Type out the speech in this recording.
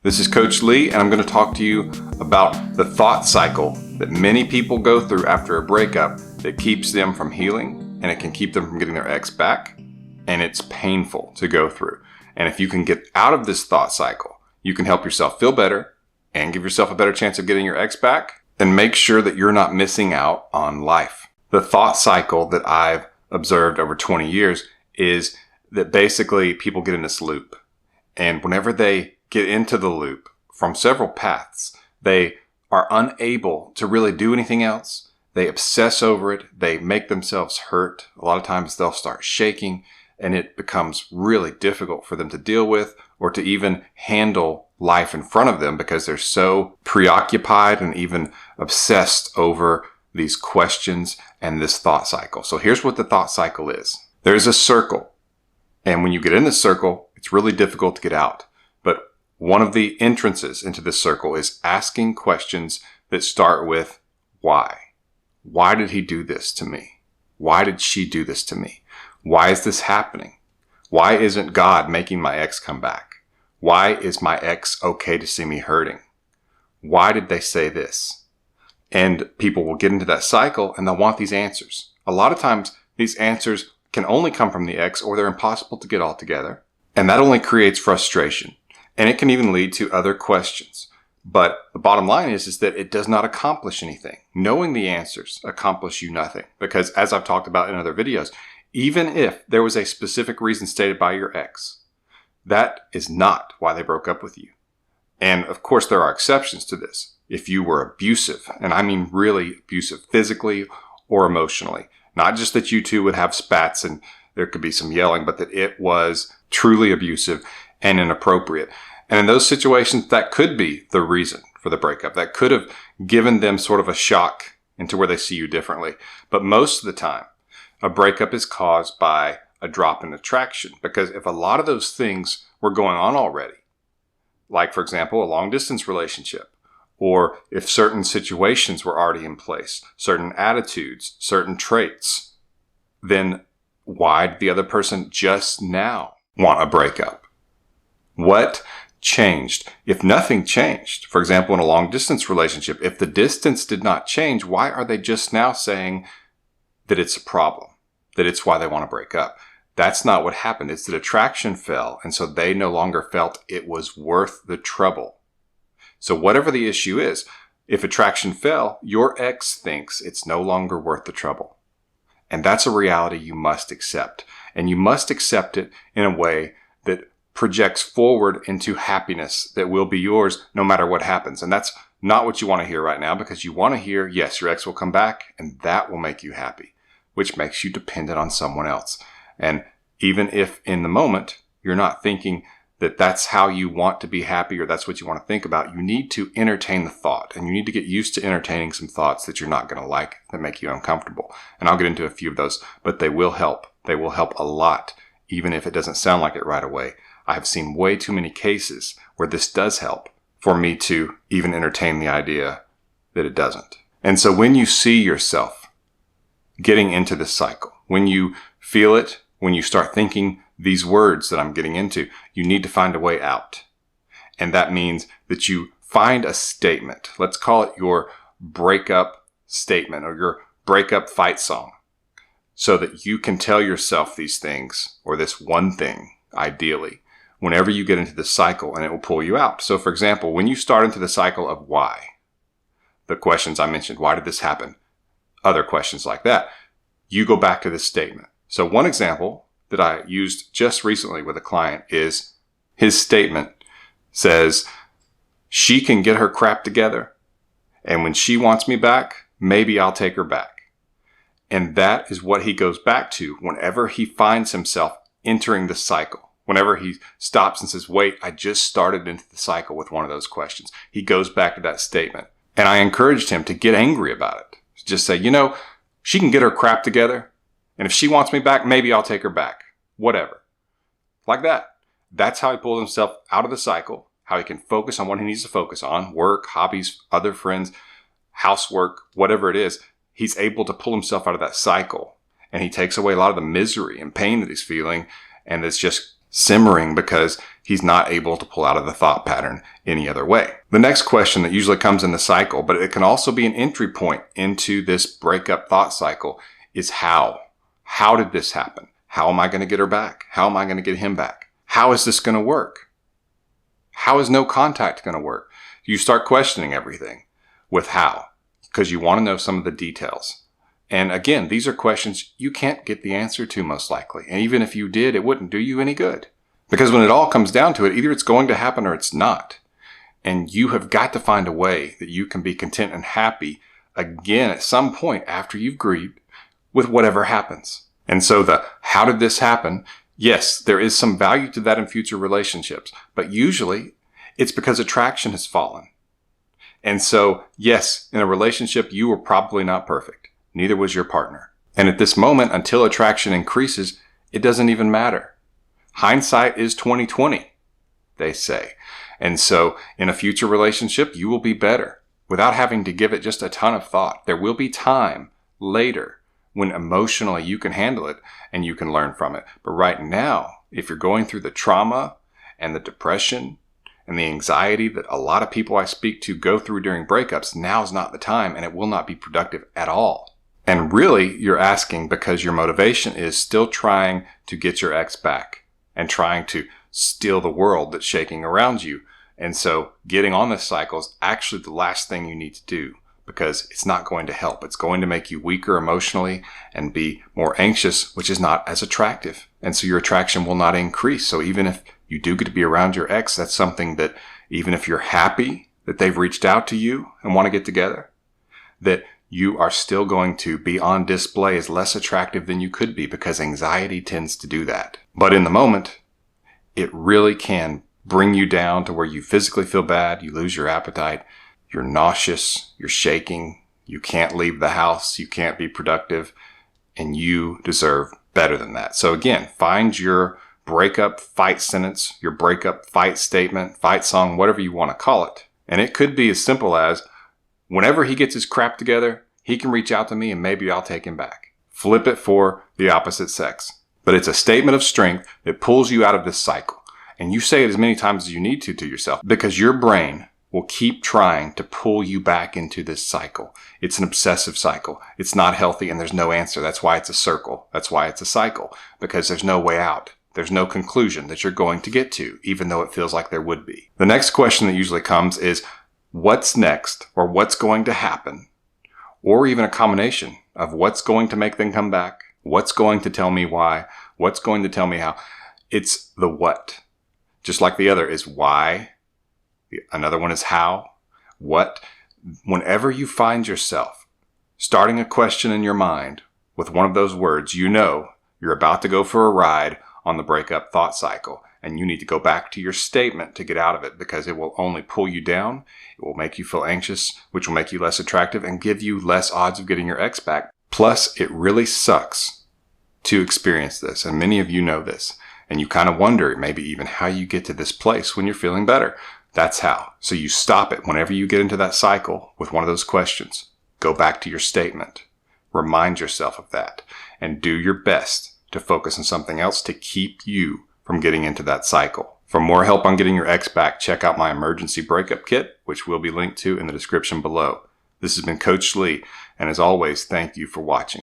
This is Coach Lee, and I'm going to talk to you about the thought cycle that many people go through after a breakup that keeps them from healing, and it can keep them from getting their ex back, and it's painful to go through. And if you can get out of this thought cycle, you can help yourself feel better and give yourself a better chance of getting your ex back, and make sure that you're not missing out on life. The thought cycle that I've observed over 20 years is that basically people get in this loop. And whenever they get into the loop from several paths, they are unable to really do anything else. They obsess over it. They make themselves hurt. A lot of times they'll start shaking, and it becomes really difficult for them to deal with or to even handle life in front of them because they're so preoccupied and even obsessed over these questions and this thought cycle. So here's what the thought cycle is. There's a circle. And when you get in this circle, it's really difficult to get out. But one of the entrances into this circle is asking questions that start with why. Why did he do this to me? Why did she do this to me? Why is this happening? Why isn't God making my ex come back? Why is my ex okay to see me hurting? Why did they say this? And people will get into that cycle and they'll want these answers. A lot of times these answers can only come from the ex, or they're impossible to get altogether. And that only creates frustration. And it can even lead to other questions. But the bottom line is that it does not accomplish anything. Knowing the answers accomplish you nothing. Because as I've talked about in other videos, even if there was a specific reason stated by your ex, that is not why they broke up with you. And of course, there are exceptions to this. If you were abusive, and I mean really abusive physically or emotionally, not just that you two would have spats and there could be some yelling, but that it was truly abusive and inappropriate. And in those situations, that could be the reason for the breakup. That could have given them sort of a shock into where they see you differently. But most of the time, a breakup is caused by a drop in attraction. Because if a lot of those things were going on already, like, for example, a long-distance relationship, or if certain situations were already in place, certain attitudes, certain traits, then why did the other person just now want a breakup? What changed? If nothing changed, for example, in a long-distance relationship, if the distance did not change, why are they just now saying that it's a problem, that it's why they want to break up? That's not what happened. It's that attraction fell, and so they no longer felt it was worth the trouble. So whatever the issue is, if attraction fell, your ex thinks it's no longer worth the trouble. And that's a reality you must accept. And you must accept it in a way that projects forward into happiness that will be yours no matter what happens. And that's not what you want to hear right now, because you want to hear, yes, your ex will come back and that will make you happy, which makes you dependent on someone else. And even if in the moment you're not thinking that that's how you want to be happy or that's what you want to think about, you need to entertain the thought, and you need to get used to entertaining some thoughts that you're not going to like, that make you uncomfortable. And I'll get into a few of those, but they will help. They will help a lot, even if it doesn't sound like it right away. I have seen way too many cases where this does help for me to even entertain the idea that it doesn't. And so when you see yourself getting into this cycle, when you feel it, when you start thinking these words that I'm getting into, you need to find a way out. And that means that you find a statement. Let's call it your breakup statement or your breakup fight song, so that you can tell yourself these things, or this one thing, ideally, whenever you get into the cycle, and it will pull you out. So for example, when you start into the cycle of why, the questions I mentioned, why did this happen? Other questions like that, you go back to this statement. So one example that I used just recently with a client is his statement says, she can get her crap together, and when she wants me back, maybe I'll take her back. And that is what he goes back to whenever he finds himself entering the cycle. Whenever he stops and says, wait, I just started into the cycle with one of those questions. He goes back to that statement. And I encouraged him to get angry about it. Just say, she can get her crap together, and if she wants me back, maybe I'll take her back. Whatever. Like that. That's how he pulls himself out of the cycle, how he can focus on what he needs to focus on, work, hobbies, other friends, housework, whatever it is. He's able to pull himself out of that cycle, and he takes away a lot of the misery and pain that he's feeling, and it's just simmering because He's not able to pull out of the thought pattern any other way. The next question that usually comes in the cycle, but it can also be an entry point into this breakup thought cycle, is how. How did this happen? How am I going to get her back? How am I going to get him back? How is this going to work? How is no contact going to work? You start questioning everything with how, because you want to know some of the details. And again, these are questions you can't get the answer to most likely. And even if you did, it wouldn't do you any good. Because when it all comes down to it, either it's going to happen or it's not. And you have got to find a way that you can be content and happy again at some point after you've grieved with whatever happens. And so the how did this happen? Yes, there is some value to that in future relationships, but usually it's because attraction has fallen. And so, yes, in a relationship, you were probably not perfect. Neither was your partner. And at this moment, until attraction increases, it doesn't even matter. Hindsight is 20/20, they say. And so in a future relationship, you will be better without having to give it just a ton of thought. There will be time later when emotionally you can handle it and you can learn from it. But right now, if you're going through the trauma and the depression and the anxiety that a lot of people I speak to go through during breakups, now's not the time, and it will not be productive at all. And really, you're asking because your motivation is still trying to get your ex back and trying to steal the world that's shaking around you. And so getting on this cycle is actually the last thing you need to do, because it's not going to help. It's going to make you weaker emotionally and be more anxious, which is not as attractive. And so your attraction will not increase. So even if you do get to be around your ex, that's something that even if you're happy that they've reached out to you and want to get together, that you are still going to be on display as less attractive than you could be, because anxiety tends to do that. But in the moment, it really can bring you down to where you physically feel bad, you lose your appetite, you're nauseous, you're shaking, you can't leave the house, you can't be productive, and you deserve better than that. So again, find your breakup fight sentence, your breakup fight statement, fight song, whatever you want to call it. And it could be as simple as, whenever he gets his crap together, he can reach out to me and maybe I'll take him back. Flip it for the opposite sex. But it's a statement of strength that pulls you out of this cycle. And you say it as many times as you need to yourself, because your brain will keep trying to pull you back into this cycle. It's an obsessive cycle. It's not healthy and there's no answer. That's why it's a circle. That's why it's a cycle, because there's no way out. There's no conclusion that you're going to get to, even though it feels like there would be. The next question that usually comes is, what's next, or what's going to happen, or even a combination of what's going to make them come back, what's going to tell me why, what's going to tell me how. It's the what. Just like the other is why, another one is how, what. Whenever you find yourself starting a question in your mind with one of those words, you know you're about to go for a ride on the breakup thought cycle. And you need to go back to your statement to get out of it, because it will only pull you down. It will make you feel anxious, which will make you less attractive and give you less odds of getting your ex back. Plus, it really sucks to experience this. And many of you know this. And you kind of wonder maybe even how you get to this place when you're feeling better. That's how. So you stop it whenever you get into that cycle with one of those questions. Go back to your statement. Remind yourself of that. And do your best to focus on something else to keep you from getting into that cycle. For more help on getting your ex back, check out my emergency breakup kit, which will be linked to in the description below. This has been Coach Lee, and as always, thank you for watching.